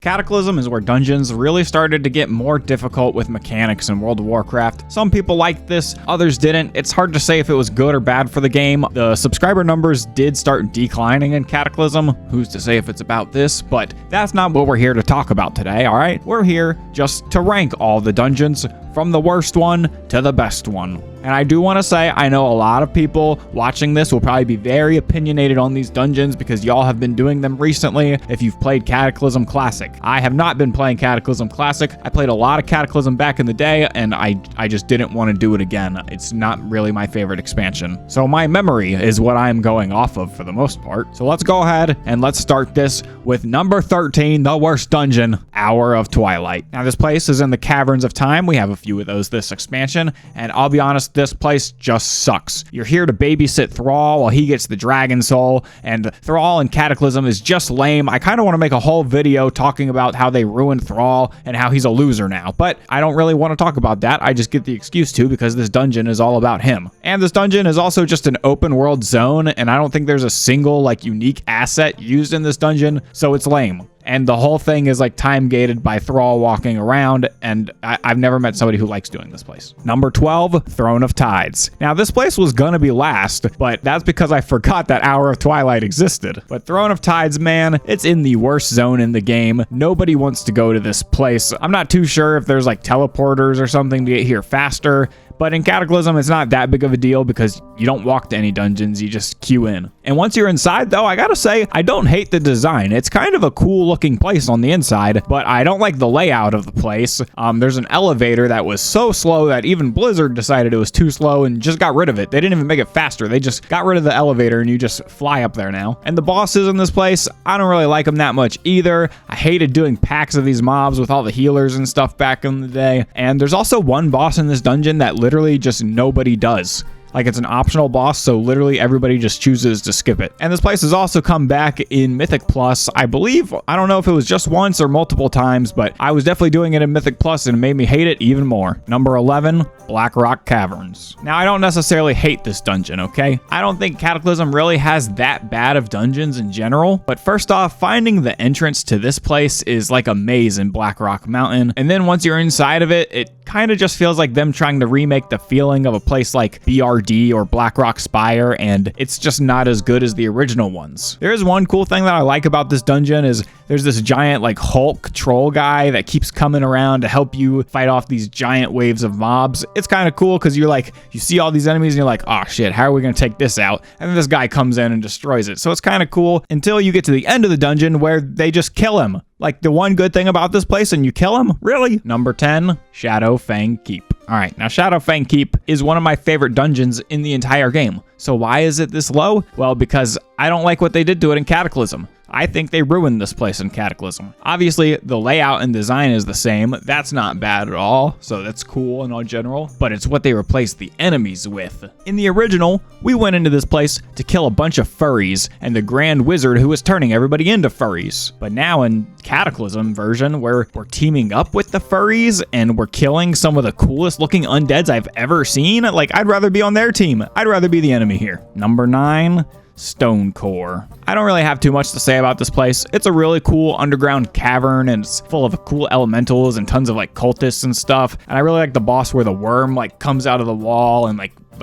Cataclysm is where dungeons really started to get more difficult with mechanics in World of Warcraft. Some people liked this, others didn't. It's hard to say if it was good or bad for the game. The subscriber numbers did start declining in Cataclysm. Who's to say if it's about this? But that's not what we're here to talk about today, alright? We're here just to rank all the dungeons from the worst one to the best one. And I do want to say, I know a lot of people watching this will probably be very opinionated on these dungeons because y'all have been doing them recently if you've played Cataclysm Classic. I have not been playing Cataclysm Classic. I played a lot of Cataclysm back in the day, and I just didn't want to do it again. It's not really my favorite expansion. So my memory is what I'm going off of for the most part. So let's go ahead and let's start this with number 13, the worst dungeon, Hour of Twilight. Now this place is in the Caverns of Time. We have a few of those this expansion, and I'll be honest, this place just sucks. You're here to babysit Thrall while he gets the Dragon Soul, and Thrall in Cataclysm is just lame. I kind of want to make a whole video talking about how they ruined Thrall and how he's a loser now, but I don't really want to talk about that. I just get the excuse to because this dungeon is all about him. And this dungeon is also just an open world zone, and I don't think there's a single unique asset used in this dungeon, so it's lame. And the whole thing is time gated by Thrall walking around, and I've never met somebody who likes doing this place. Number 12, Throne of Tides. Now this place was gonna be last, but that's because I forgot that Hour of Twilight existed. But Throne of Tides, man, it's in the worst zone in the game. Nobody wants to go to this place. I'm not too sure if there's teleporters or something to get here faster. But in Cataclysm, it's not that big of a deal because you don't walk to any dungeons, you just queue in. And once you're inside, though, I gotta say, I don't hate the design. It's kind of a cool looking place on the inside, but I don't like the layout of the place. There's an elevator that was so slow that even Blizzard decided it was too slow and just got rid of it. They didn't even make it faster. They just got rid of the elevator and you just fly up there now. And the bosses in this place, I don't really like them that much either. I hated doing packs of these mobs with all the healers and stuff back in the day. And there's also one boss in this dungeon that literally just nobody does. It's an optional boss, so literally everybody just chooses to skip it. And this place has also come back in Mythic Plus, I believe. I don't know if it was just once or multiple times, but I was definitely doing it in Mythic Plus and it made me hate it even more. Number 11, Blackrock Caverns. Now, I don't necessarily hate this dungeon, okay? I don't think Cataclysm really has that bad of dungeons in general, but first off, finding the entrance to this place is like a maze in Blackrock Mountain, and then once you're inside of it, it kind of just feels like them trying to remake the feeling of a place like BRD or Blackrock Spire, and it's just not as good as the original ones. There is one cool thing that I like about this dungeon is there's this giant Hulk troll guy that keeps coming around to help you fight off these giant waves of mobs. It's kind of cool because you're you see all these enemies and you're like, oh shit, how are we gonna take this out? And then this guy comes in and destroys it. So it's kind of cool until you get to the end of the dungeon where they just kill him. The one good thing about this place and you kill him? Really? Number 10, ShadowFang Keep. Alright, now ShadowFang Keep is one of my favorite dungeons in the entire game. So why is it this low? Well, because I don't like what they did to it in Cataclysm. I think they ruined this place in Cataclysm. Obviously, the layout and design is the same. That's not bad at all, so that's cool in all general, but it's what they replaced the enemies with. In the original, we went into this place to kill a bunch of furries and the Grand Wizard who was turning everybody into furries. But now in Cataclysm version, where we're teaming up with the furries and we're killing some of the coolest looking undeads I've ever seen, I'd rather be on their team. I'd rather be the enemy here. Number 9, Stonecore. I don't really have too much to say about this place. It's a really cool underground cavern and it's full of cool elementals and tons of cultists and stuff. And I really like the boss where the worm comes out of the wall and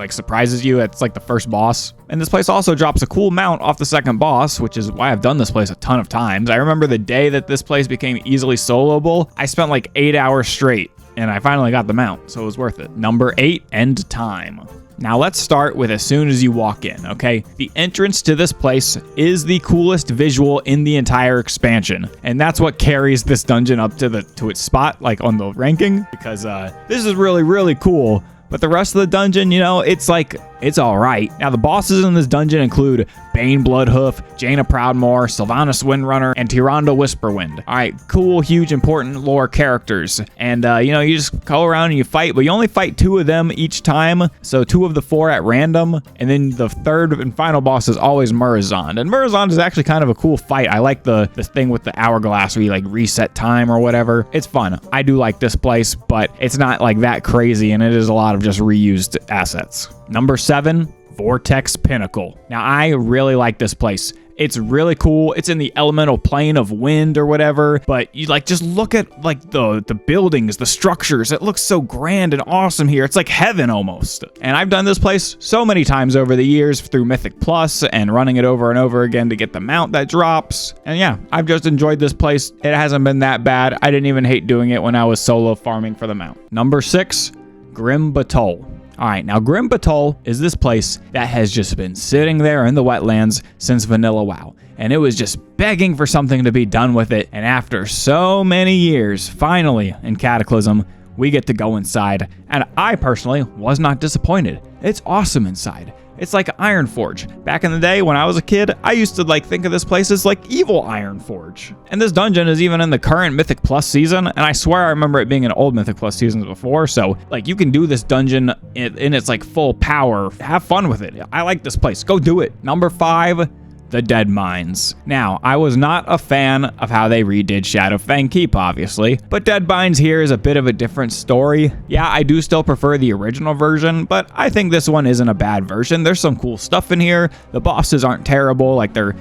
surprises you. It's the first boss. And this place also drops a cool mount off the second boss, which is why I've done this place a ton of times. I remember the day that this place became easily soloable, I spent 8 hours straight and I finally got the mount, so it was worth it. Number 8, End Time. Now let's start with as soon as you walk in, okay? The entrance to this place is the coolest visual in the entire expansion, and that's what carries this dungeon up to its spot, on the ranking, because this is really, really cool. But the rest of the dungeon, it's all right. Now, the bosses in this dungeon include Bane Bloodhoof, Jaina Proudmoore, Sylvanas Windrunner, and Tyrande Whisperwind. All right, cool, huge, important lore characters. And, you just go around and you fight, but you only fight 2 of them each time. So 2 of the 4 at random. And then the third and final boss is always Murozond. And Murozond is actually kind of a cool fight. I like the thing with the hourglass where you reset time or whatever. It's fun. I do like this place, but it's not that crazy, and it is a lot of just reused assets. Number 7, Vortex Pinnacle. Now, I really like this place. It's really cool. It's in the elemental plane of wind or whatever, but you like just look at like the buildings, the structures. It looks so grand and awesome here. It's like heaven almost. And I've done this place so many times over the years through Mythic Plus and running it over and over again to get the mount that drops. And yeah, I've just enjoyed this place. It hasn't been that bad. I didn't even hate doing it when I was solo farming for the mount. Number 6, Grim Batol. All right, now Grim Batol is this place that has just been sitting there in the wetlands since Vanilla WoW. And it was just begging for something to be done with it. And after so many years, finally, in Cataclysm, we get to go inside. And I personally was not disappointed. It's awesome inside. It's like Ironforge. Back in the day when I was a kid, I used to like think of this place as like evil Ironforge. And this dungeon is even in the current Mythic Plus season, and I swear I remember it being in old Mythic Plus seasons before, so like you can do this dungeon in its like full power. Have fun with it. I like this place. Go do it. Number 5, the Deadmines. Now, I was not a fan of how they redid ShadowFang Keep, obviously, but Deadmines here is a bit of a different story. Yeah, I do still prefer the original version, but I think this one isn't a bad version. There's some cool stuff in here. The bosses aren't terrible, like they're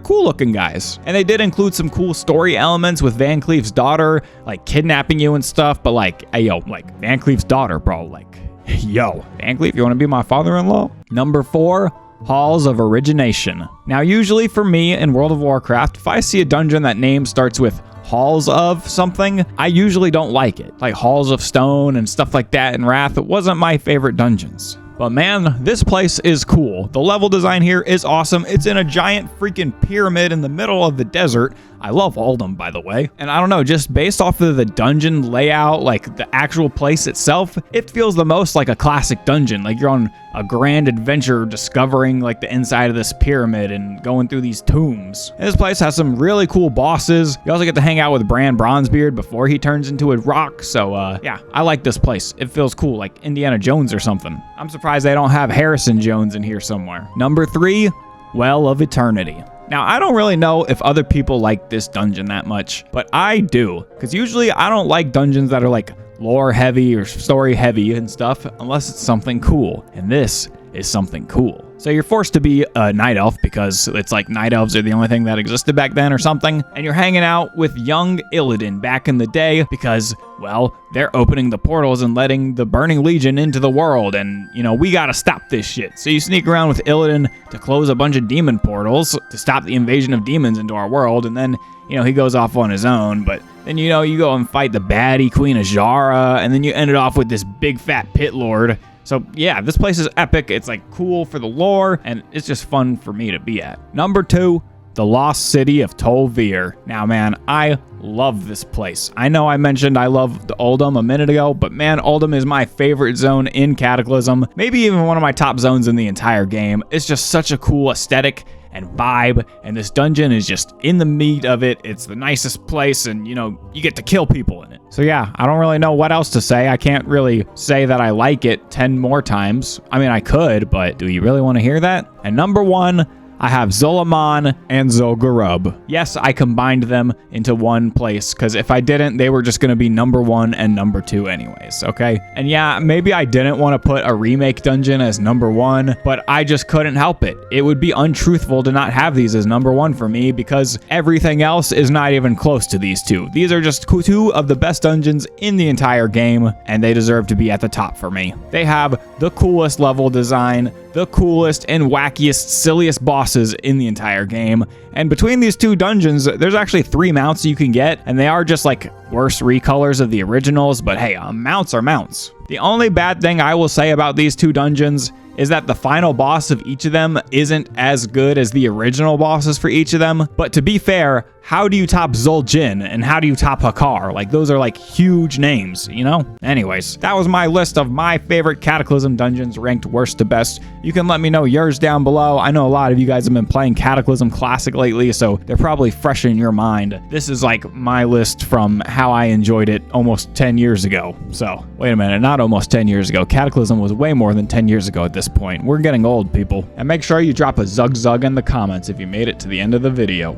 cool looking guys. And they did include some cool story elements with Van Cleef's daughter, like kidnapping you and stuff, but like, hey, yo, like Van Cleef's daughter, bro, like, yo, Van Cleef, you want to be my father-in-law? Number 4, Halls of Origination. Now, usually for me in World of Warcraft, if I see a dungeon that name starts with Halls of something, I usually don't like it. Like Halls of Stone and stuff like that in Wrath, it wasn't my favorite dungeons. But man, this place is cool. The level design here is awesome. It's in a giant freaking pyramid in the middle of the desert. I love Oldham, by the way. And I don't know, just based off of the dungeon layout, like the actual place itself, it feels the most like a classic dungeon. Like you're on a grand adventure discovering like the inside of this pyramid and going through these tombs. And this place has some really cool bosses. You also get to hang out with Bran Bronzebeard before he turns into a rock. So yeah, I like this place. It feels cool, like Indiana Jones or something. I'm surprised they don't have Harrison Jones in here somewhere. Number 3, Well of Eternity. Now, I don't really know if other people like this dungeon that much, but I do, because usually I don't like dungeons that are like lore heavy or story heavy and stuff unless it's something cool, and this is something cool. So you're forced to be a night elf because it's like night elves are the only thing that existed back then or something, and you're hanging out with young Illidan back in the day because, well, they're opening the portals and letting the Burning Legion into the world, and, you know, we gotta stop this shit. So you sneak around with Illidan to close a bunch of demon portals to stop the invasion of demons into our world, and then, you know, he goes off on his own, but then, you know, you go and fight the baddie Queen Azshara, and then you end it off with this big fat pit lord. So yeah, this place is epic. It's like cool for the lore, and it's just fun for me to be at. Number 2, the Lost City of Tol'Vir. Now, man, I love this place. I know I mentioned I love the Oldham a minute ago, but man, Oldham is my favorite zone in Cataclysm. Maybe even one of my top zones in the entire game. It's just such a cool aesthetic and vibe, and this dungeon is just in the meat of it. It's the nicest place, and you know, you get to kill people in it. So yeah, I don't really know what else to say. I can't really say that I like it 10 more times. I mean, I could, but do you really want to hear that? And number 1, I have Zul Aman and Zul Gurub. Yes, I combined them into one place, because if I didn't, they were just going to be number 1 and number 2 anyways, okay? And yeah, maybe I didn't want to put a remake dungeon as number 1, but I just couldn't help it. It would be untruthful to not have these as number 1 for me, because everything else is not even close to these two. These are just 2 of the best dungeons in the entire game, and they deserve to be at the top for me. They have the coolest level design, the coolest and wackiest, silliest bosses in the entire game. And between these 2 dungeons, there's actually 3 mounts you can get, and they are just like worse recolors of the originals, but hey, mounts are mounts. The only bad thing I will say about these 2 dungeons is that the final boss of each of them isn't as good as the original bosses for each of them. But to be fair, how do you top Zul'Jin and how do you top Hakar? Like, those are like huge names, you know? Anyways, that was my list of my favorite Cataclysm dungeons ranked worst to best. You can let me know yours down below. I know a lot of you guys have been playing Cataclysm Classic lately, so they're probably fresh in your mind. This is like my list from how I enjoyed it almost 10 years ago. So, wait a minute, not almost 10 years ago. Cataclysm was way more than 10 years ago at this point. We're getting old, people. And make sure you drop a zug in the comments if you made it to the end of the video.